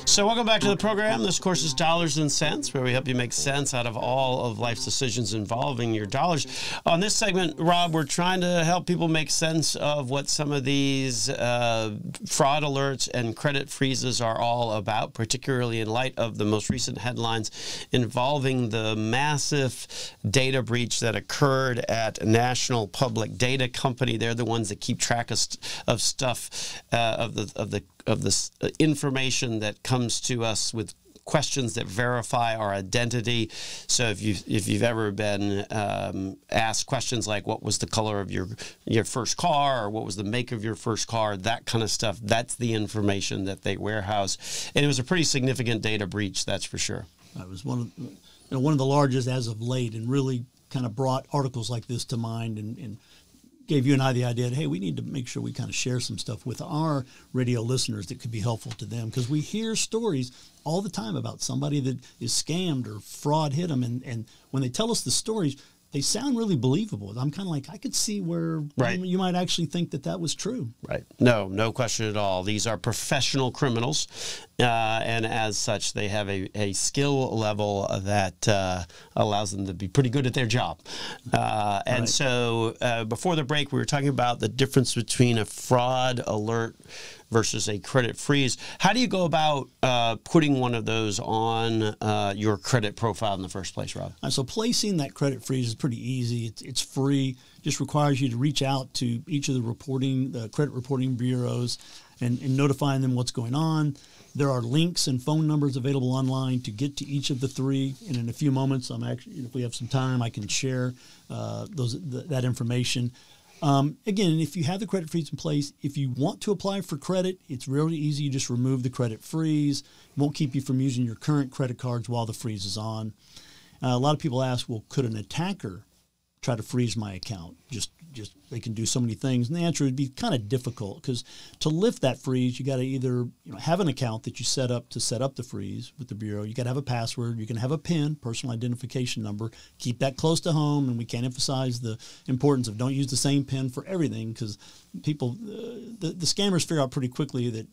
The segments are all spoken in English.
So welcome back to the program. This course is Dollars and Cents, where we help you make sense out of all of life's decisions involving your dollars. On this segment, Rob, we're trying to help people make sense of what some of these fraud alerts and credit freezes are all about, particularly in light of the most recent headlines involving the massive data breach that occurred at National Public Data Company. They're the ones that keep track of stuff, of the information that comes to us with questions that verify our identity. So if you've ever been asked questions like what was the color of your first car, or what was the make of your first car, that kind of stuff, that's the information that they warehouse. And it was a pretty significant data breach, that's for sure. It was one of the largest as of late, and really kind of brought articles like this to mind and gave you and I the idea that, hey, we need to make sure we kind of share some stuff with our radio listeners that could be helpful to them, because we hear stories all the time about somebody that is scammed or fraud hit them, and when they tell us the stories, they sound really believable. I'm kind of like, I could see where you might actually think that was true. Right. No question at all. These are professional criminals, and as such, they have a skill level that allows them to be pretty good at their job. And so before the break, we were talking about the difference between a fraud alert versus a credit freeze. How do you go about putting one of those on your credit profile in the first place, Rob? So placing that credit freeze is pretty easy. It's free. Just requires you to reach out to each of the credit reporting bureaus and notifying them what's going on. There are links and phone numbers available online to get to each of the three. And in a few moments, if we have some time, I can share that information. Again, if you have the credit freeze in place, if you want to apply for credit, it's really easy. You just remove the credit freeze. It won't keep you from using your current credit cards while the freeze is on. A lot of people ask, well, could an attacker try to freeze my account? Just they can do so many things. And the answer would be kind of difficult, because to lift that freeze, you got to either have an account that you set up the freeze with the bureau. You got to have a password. You can have a PIN, personal identification number. Keep that close to home, and we can't emphasize the importance of don't use the same PIN for everything, because people, the scammers figure out pretty quickly that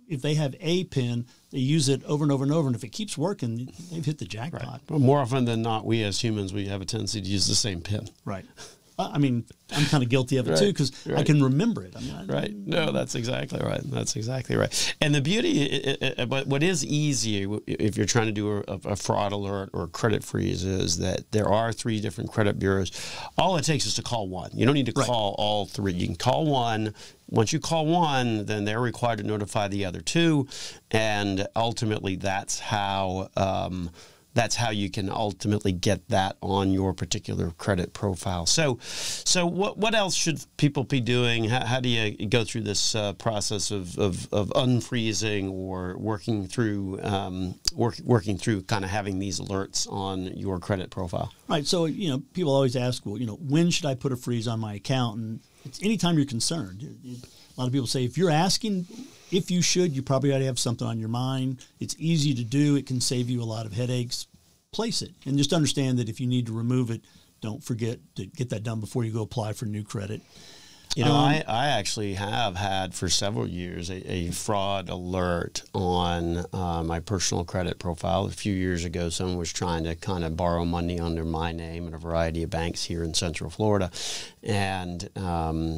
if they have a PIN, they use it over and over and over, and if it keeps working, they've hit the jackpot. Right. But more often than not, we as humans, we have a tendency to use the same PIN. Right. I mean, I'm kind of guilty of it too, because I can remember it. No, that's exactly right. That's exactly right. And the beauty, what is easy if you're trying to do a fraud alert or a credit freeze, is that there are 3 different credit bureaus. All it takes is to call one. You don't need to call all 3. You can call one. Once you call one, then they're required to notify the other 2, and ultimately that's how you can ultimately get that on your particular credit profile. So what else should people be doing? How do you go through this process of unfreezing or working through kind of having these alerts on your credit profile? Right. So people always ask, well, when should I put a freeze on my account? And it's anytime you're concerned. A lot of people say, if you're asking if you should, you probably ought to have something on your mind. It's easy to do. It can save you a lot of headaches. Place it. And just understand that if you need to remove it, don't forget to get that done before you go apply for new credit. I actually have had for several years a fraud alert on my personal credit profile. A few years ago, someone was trying to kind of borrow money under my name at a variety of banks here in Central Florida. And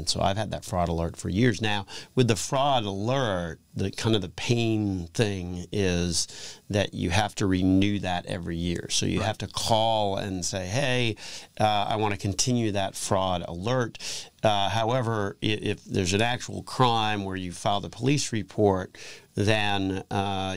so I've had that fraud alert for years now. With the fraud alert, the pain thing is that you have to renew that every year. So you have to call and say, hey, I want to continue that fraud alert. However, if there's an actual crime where you file the police report, then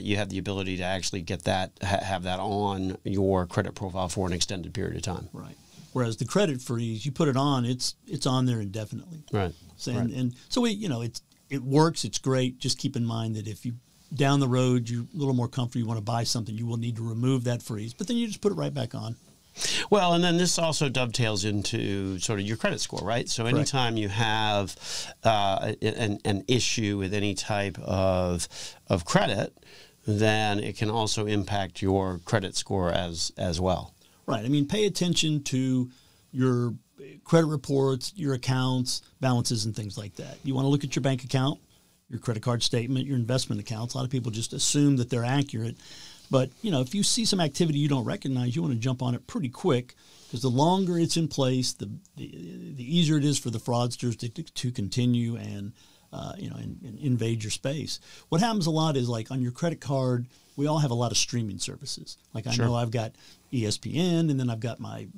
you have the ability to actually get that, have that on your credit profile for an extended period of time. Right. Whereas the credit freeze, you put it on, it's on there indefinitely. Right. So, and so it works. It's great. Just keep in mind that if you down the road you're a little more comfortable, you want to buy something, you will need to remove that freeze. But then you just put it right back on. Well, and then this also dovetails into sort of your credit score, right? So anytime you have an issue with any type of credit, then it can also impact your credit score as well. Right. I mean, pay attention to your credit reports, your accounts, balances, and things like that. You want to look at your bank account. your credit card statement, your investment accounts. A lot of people just assume that they're accurate. But, if you see some activity you don't recognize, you want to jump on it pretty quick, because the longer it's in place, the easier it is for the fraudsters to continue and invade your space. What happens a lot is, like, on your credit card, we all have a lot of streaming services. Like, I know I've got ESPN, and then I've got my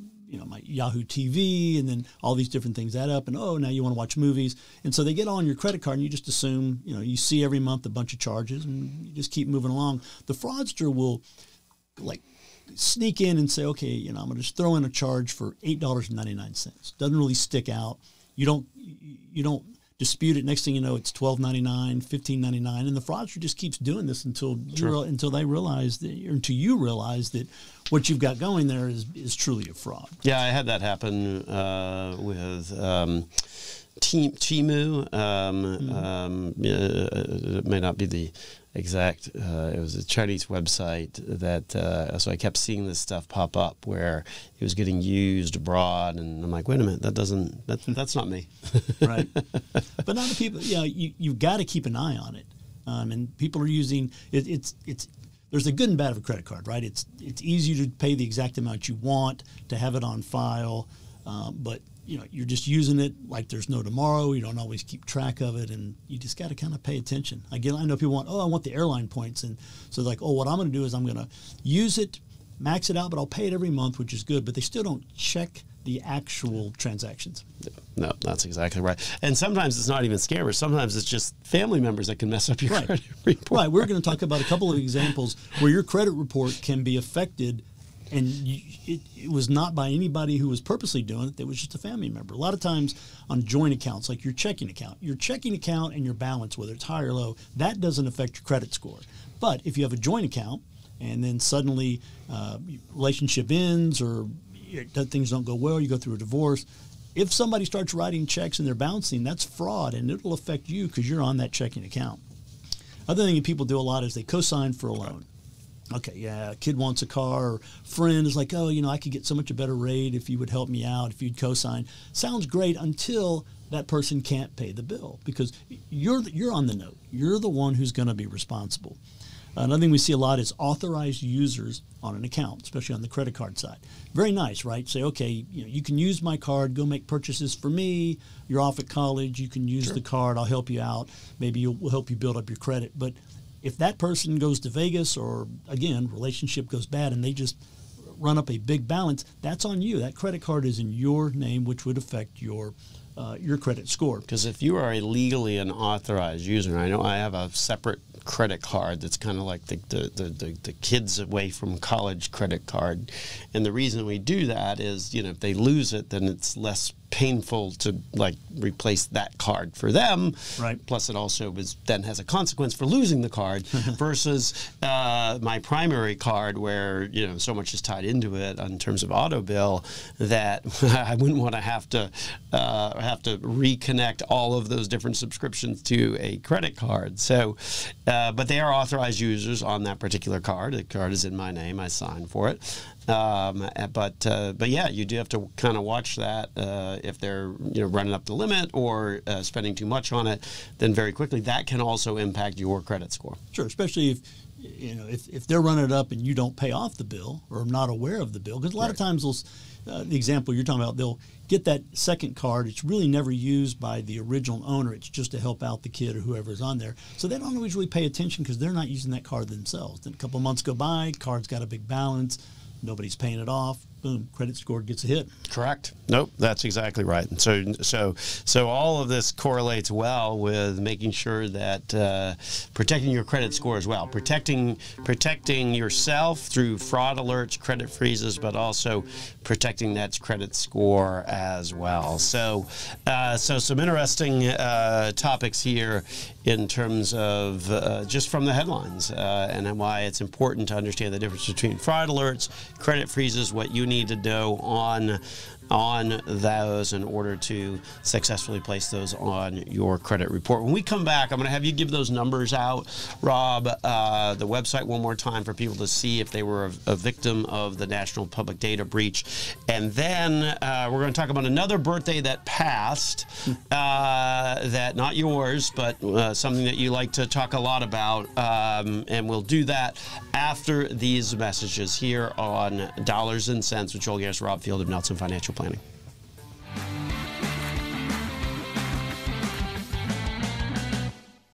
Yahoo TV, and then all these different things add up, and now you want to watch movies. And so they get on your credit card, and you just assume, you see every month a bunch of charges, and you just keep moving along. The fraudster will, like, sneak in and say, okay, I'm going to just throw in a charge for $8.99. Doesn't really stick out. You don't dispute it. Next thing you know, it's $12.99, $15.99, and the fraudster just keeps doing this until they realize that, or until you realize that what you've got going there is truly a fraud. Yeah, I had that happen with Temu. It may not be the exact. It was a Chinese website that. So I kept seeing this stuff pop up where it was getting used abroad, and I'm like, wait a minute, that's not me. Right. But other people, you've got to keep an eye on it, and people are using it. It's there's a good and bad of a credit card, right? It's easy to pay the exact amount you want, to have it on file, but you're just using it like there's no tomorrow. You don't always keep track of it, and you just got to kind of pay attention. Again, I know people want, I want the airline points, and so like, what I'm going to do is I'm going to use it, max it out, but I'll pay it every month, which is good. But they still don't check the actual transactions. No, that's exactly right. And sometimes it's not even scammers. Sometimes it's just family members that can mess up your credit report. Right. We're going to talk about a couple of examples where your credit report can be affected, and it was not by anybody who was purposely doing it. It was just a family member. A lot of times on joint accounts, like your checking account and your balance, whether it's high or low, that doesn't affect your credit score. But if you have a joint account and then suddenly relationship ends, or things don't go well, you go through a divorce, if somebody starts writing checks and they're bouncing, that's fraud, and it'll affect you because you're on that checking account. Other thing that people do a lot is they co-sign for a loan. Okay, yeah, a kid wants a car, or friend is like, I could get so much a better rate if you would help me out, if you'd co-sign. Sounds great until that person can't pay the bill, because you're on the note. You're the one who's going to be responsible. Another thing we see a lot is authorized users on an account, especially on the credit card side. Very nice, right? Say, okay, you can use my card, go make purchases for me. You're off at college, you can use the card, I'll help you out. Maybe we'll help you build up your credit. But if that person goes to Vegas, or again, relationship goes bad, and they just run up a big balance, that's on you. That credit card is in your name, which would affect your credit score. Because if you are a legally an authorized user, I know I have a separate credit card that's kind of like the kids away from college credit card, and the reason we do that is, if they lose it, then it's less painful to like replace that card for them. Right. Plus, it also then has a consequence for losing the card versus my primary card, where so much is tied into it in terms of auto bill that I wouldn't want to have to reconnect all of those different subscriptions to a credit card. So, but they are authorized users on that particular card. The card is in my name. I sign for it. But yeah, you do have to kind of watch that. If they're running up the limit or spending too much on it, then very quickly that can also impact your credit score. Sure, especially if they're running it up and you don't pay off the bill or are not aware of the bill. Because a lot of times the example you're talking about, they'll get that second card. It's really never used by the original owner. It's just to help out the kid or whoever's on there. So they don't always really pay attention because they're not using that card themselves. Then a couple of months go by, card's got a big balance. Nobody's paying it off. Boom, credit score gets a hit. Correct. Nope, that's exactly right. And so all of this correlates well with making sure that protecting your credit score as well, protecting yourself through fraud alerts, credit freezes, but also protecting that credit score as well. So some interesting topics here in terms of just from the headlines and why it's important to understand the difference between fraud alerts, credit freezes, what you need to know on on those in order to successfully place those on your credit report. When we come back, I'm going to have you give those numbers out, Rob, the website one more time for people to see if they were a victim of the National Public Data Breach. And then we're going to talk about another birthday that passed, that not yours, but something that you like to talk a lot about. And we'll do that after these messages here on Dollars and Cents with Joel Garris, Rob Field of Nelson Financial Planning.